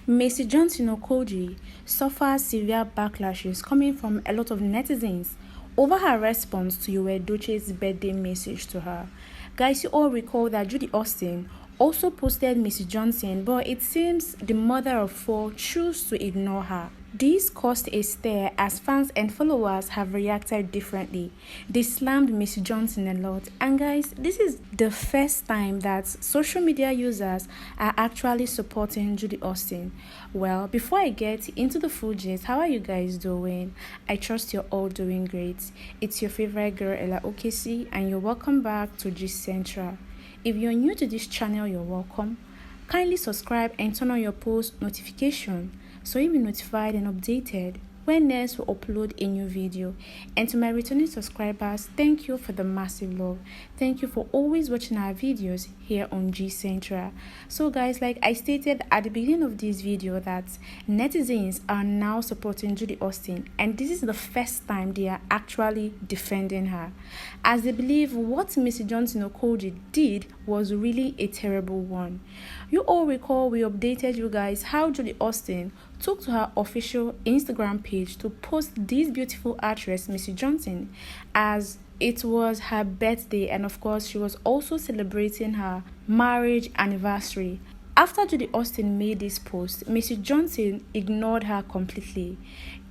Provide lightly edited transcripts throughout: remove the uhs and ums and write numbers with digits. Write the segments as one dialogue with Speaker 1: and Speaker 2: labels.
Speaker 1: Macy Johnson Okoji suffers severe backlashes coming from a lot of netizens over her response to Edochie's birthday message to her. Guys, you all recall that Judy Austin also posted Macy Johnson, but it seems the mother of four chose to ignore her. This caused a stir as fans and followers have reacted differently. They slammed Miss Johnson a lot. And guys, this is the first time that social media users are actually supporting Judy Austin. Well, before I get into the full gist, how are you guys doing? I trust you're all doing great. It's your favorite girl, Edochie, and you're welcome back to G Central. If you're new to this channel, you're welcome. Kindly subscribe and turn on your post notification so you'll be notified and updated when next we upload a new video. And to my returning subscribers, thank you for the massive love. Thank you for always watching our videos here on G Central. So guys, like I stated at the beginning of this video, that netizens are now supporting Judy Austin, and this is the first time they are actually defending her, as they believe what Miss Johnson Okoji did was really a terrible one. You all recall we updated you guys how Judy Austin took to her official Instagram page to post this beautiful actress Miss Johnson, as it was her birthday, and of course she was also celebrating her marriage anniversary. After Judy Austin made this post, Miss Johnson ignored her completely.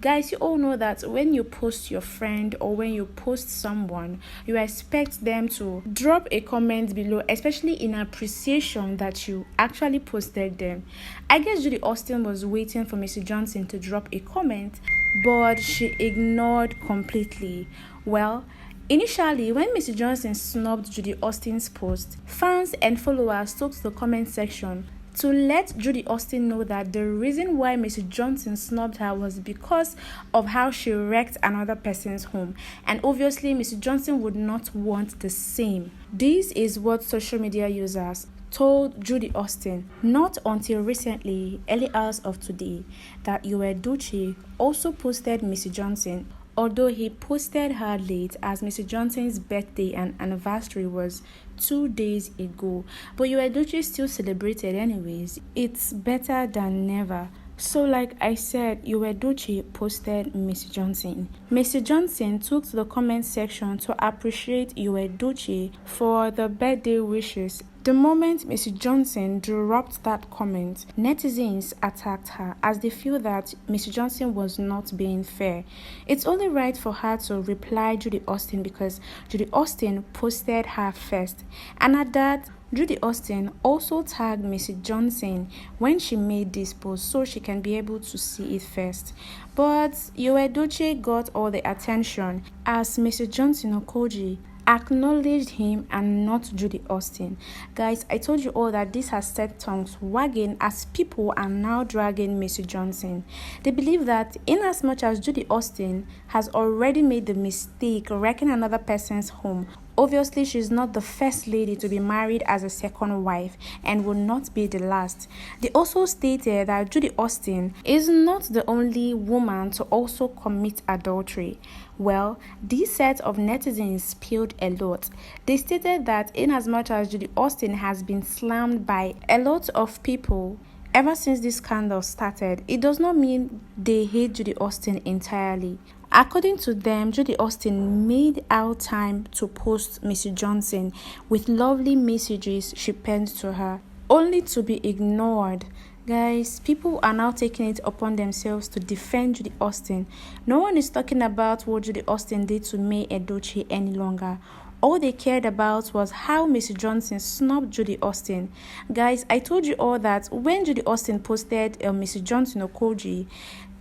Speaker 1: Guys, you all know that when you post your friend or when you post someone, you expect them to drop a comment below, especially in appreciation that you actually posted them. I guess Judy Austin was waiting for Miss Johnson to drop a comment, but she ignored completely. Well, initially, when Miss Johnson snubbed Judy Austin's post, fans and followers took to the comment section to let Judy Austin know that the reason why Miss Johnson snubbed her was because of how she wrecked another person's home. And obviously, Miss Johnson would not want the same. This is what social media users told Judy Austin, not until recently, early hours of today, that Edochie also posted Miss Johnson, although he posted her late, as Miss Johnson's birthday and anniversary was 2 days ago. But Edochie still celebrated anyways. It's better than never. So like I said, Edochie posted Miss Johnson. Miss Johnson took to the comment section to appreciate Edochie for the birthday wishes. The moment Miss Johnson dropped that comment, netizens attacked her as they feel that Miss Johnson was not being fair. It's only right for her to reply Judy Austin because Judy Austin posted her first. And at that, Judy Austin also tagged Miss Johnson when she made this post so she can be able to see it first. But Edochie got all the attention as Miss Johnson Okoji acknowledged him and not Judy Austin. Guys, I told you all that this has set tongues wagging as people are now dragging Miss Johnson. They believe that in as much as Judy Austin has already made the mistake wrecking another person's home, obviously she's not the first lady to be married as a second wife and will not be the last. They also stated that Judy Austin is not the only woman to also commit adultery. Well, this set of netizens spilled a lot. They stated that in as much as Judy Austin has been slammed by a lot of people ever since this scandal started, it does not mean they hate Judy Austin entirely. According to them, Judy Austin made out time to post Miss Johnson with lovely messages she penned to her, only to be ignored. Guys, people are now taking it upon themselves to defend Judy Austin. No one is talking about what Judy Austin did to May Edochie any longer. All they cared about was how Miss Johnson snubbed Judy Austin. Guys, I told you all that when Judy Austin posted Miss Johnson Okoji,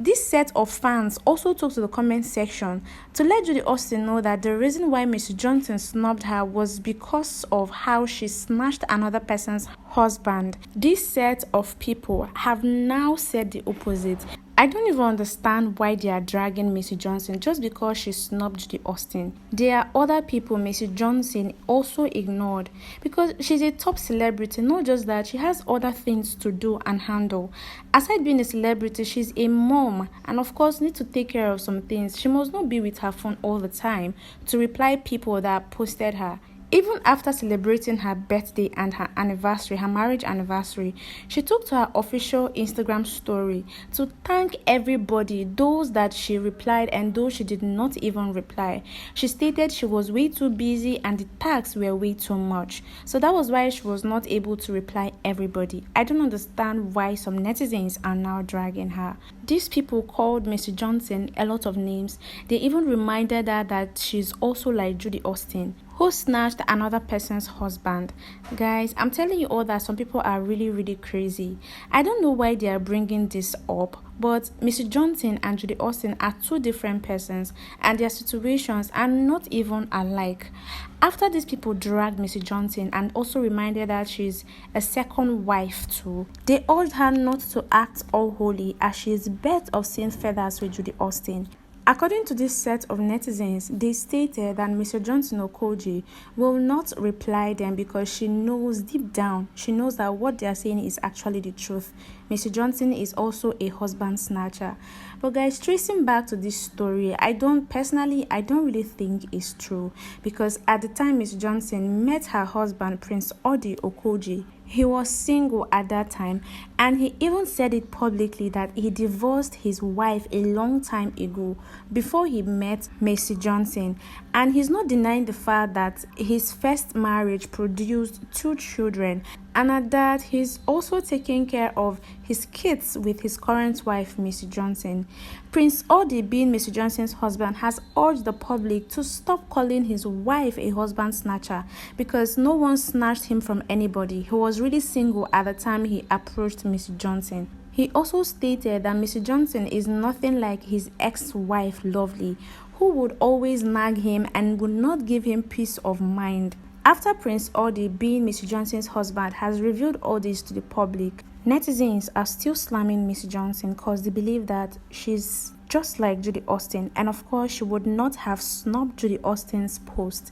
Speaker 1: this set of fans also took to the comment section to let Judy Austin know that the reason why Miss Johnson snubbed her was because of how she snatched another person's husband. This set of people have now said the opposite. I don't even understand why they are dragging Miss Johnson just because she snubbed Judy Austin. There are other people Miss Johnson also ignored because she's a top celebrity. Not just that, she has other things to do and handle. Aside being a celebrity, she's a mom and of course need to take care of some things. She must not be with her phone all the time to reply people that posted her. Even after celebrating her birthday and her anniversary, her marriage anniversary, she took to her official Instagram story to thank everybody, those that she replied and those she did not even reply. She stated she was way too busy and the tasks were way too much. So that was why she was not able to reply everybody. I don't understand why some netizens are now dragging her. These people called Mrs. Johnson a lot of names. They even reminded her that she's also like Judy Austin, who snatched another person's husband. Guys, I'm telling you all that some people are really crazy. I don't know why they are bringing this up, but Mrs. Johnson and Judy Austin are two different persons and their situations are not even alike. After these people dragged Mrs. Johnson and also reminded her she's a second wife too, they urged her not to act all holy as she is birds of same feathers with Judy Austin. According to this set of netizens, they stated that Mr. Johnson Okoji will not reply them because she knows deep down, she knows that what they are saying is actually the truth. Mr. Johnson is also a husband snatcher. But guys, tracing back to this story, I don't really think it's true, because at the time Mr. Johnson met her husband, Prince Edochie Okoji, he was single at that time, and he even said it publicly that he divorced his wife a long time ago before he met Mrs. Johnson. And he's not denying the fact that his first marriage produced 2 children, and at that he's also taking care of his kids with his current wife, Mrs. Johnson. Prince Edochie, being Mrs. Johnson's husband, has urged the public to stop calling his wife a husband snatcher because no one snatched him from anybody. He was really single at the time he approached Mrs. Johnson. He also stated that Mrs. Johnson is nothing like his ex-wife, Lovely, who would always nag him and would not give him peace of mind. After Prince Edochie, being Mrs. Johnson's husband, has revealed all this to the public, netizens are still slamming Mrs. Johnson because they believe that she's just like Judy Austin, and of course she would not have snubbed Judy Austin's post.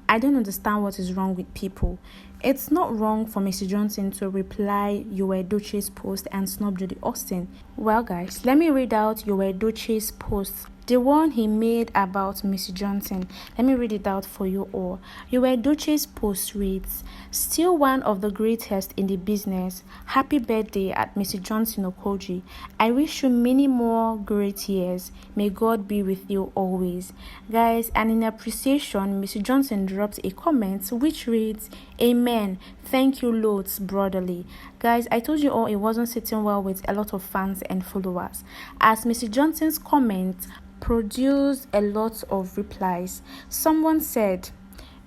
Speaker 1: I don't understand what is wrong with people. It's not wrong for Mrs. Johnson to reply Edochie's post and snub Judy Austin. Well guys, let me read out Edochie's post, the one he made about Mrs. Johnson. Let me read it out for you all. Edochie's post reads, "Still one of the greatest in the business. Happy birthday at Mrs. Johnson Okoji. I wish you many more great years. May God be with you always." Guys, and in appreciation, Mrs. Johnson drops a comment which reads, "Amen. Thank you loads, brotherly." Guys, I told you all it wasn't sitting well with a lot of fans and followers, as Mrs. Johnson's comment produced a lot of replies. Someone said,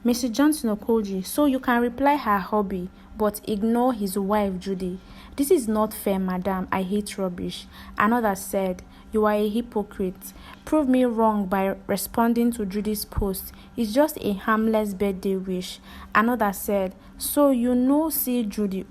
Speaker 1: "Mrs. Johnson Okoji, so you can reply her hobby but ignore his wife Judy. This is not fair, madam. I hate rubbish." Another said, "You are a hypocrite. Prove me wrong by responding to Judy's post. It's just a harmless birthday wish." Another said, So you know see Judy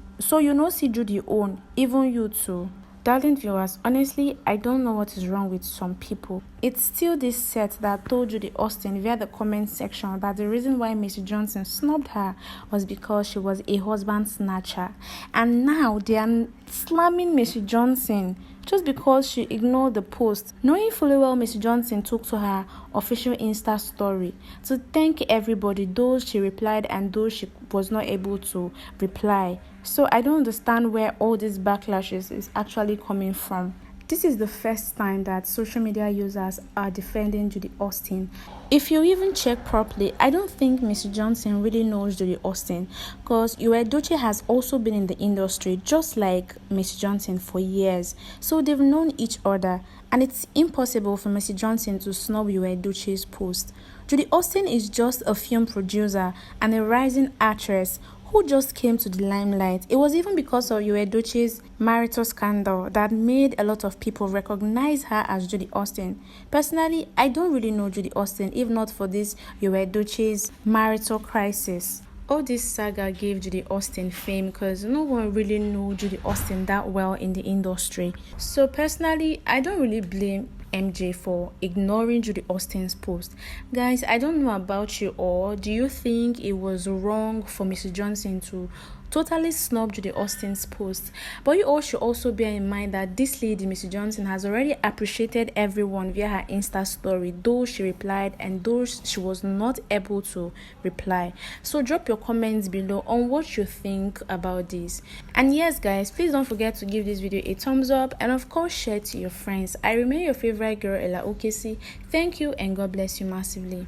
Speaker 1: own, even you too." Darling viewers, honestly, I don't know what is wrong with some people. It's still this set that told Judy Austin via the comment section that the reason why Mrs. Johnson snubbed her was because she was a husband snatcher. And now they are slamming Mrs. Johnson just because she ignored the post, knowing fully well Mrs. Johnson took to her official Insta story to thank everybody, those she replied and those she was not able to reply. So I don't understand where all these backlashes is actually coming from. This is the first time that social media users are defending Judy Austin. If you even check properly, I don't think Mrs. Johnson really knows Judy Austin, because Edochie has also been in the industry just like Mrs. Johnson for years. So they've known each other, and it's impossible for Mrs. Johnson to snub Edochie's post. Judy Austin is just a film producer and a rising actress who just came to the limelight. It was even because of Edochie's marital scandal that made a lot of people recognize her as Judy Austin. Personally, I don't really know Judy Austin if not for this Edochie's marital crisis. All this saga gave Judy Austin fame because no one really knew Judy Austin that well in the industry. So personally, I don't really blame MJ for ignoring Judy Austin's post. Guys, I don't know about you all. Do you think it was wrong for Mrs. Johnson to totally snubbed Judy Austin's post. But you all should also bear in mind that this lady, Missy Johnson, has already appreciated everyone via her Insta story, though she replied and though she was not able to reply. So drop your comments below on what you think about this. And yes guys, please don't forget to give this video a thumbs up and of course share to your friends. I remain your favorite girl, Edochie. Thank you and God bless you massively.